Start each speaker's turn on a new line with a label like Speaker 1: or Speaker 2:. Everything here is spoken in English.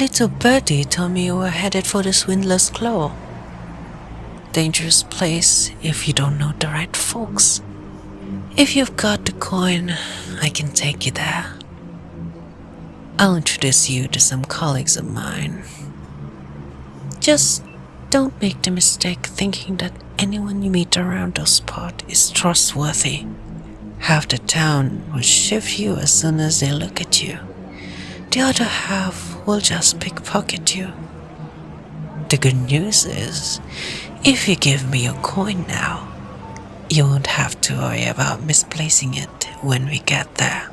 Speaker 1: little birdie told me you were headed for the Swindler's Claw. Dangerous place if you don't know the right folks. If you've got the coin, I can take you there. I'll introduce you to some colleagues of mine. Just don't make the mistake thinking that anyone you meet around those parts is trustworthy. Half the town will shift you as soon as they look at you. The other half will just pickpocket you. The good news is, if you give me your coin now, you won't have to worry about misplacing it when we get there.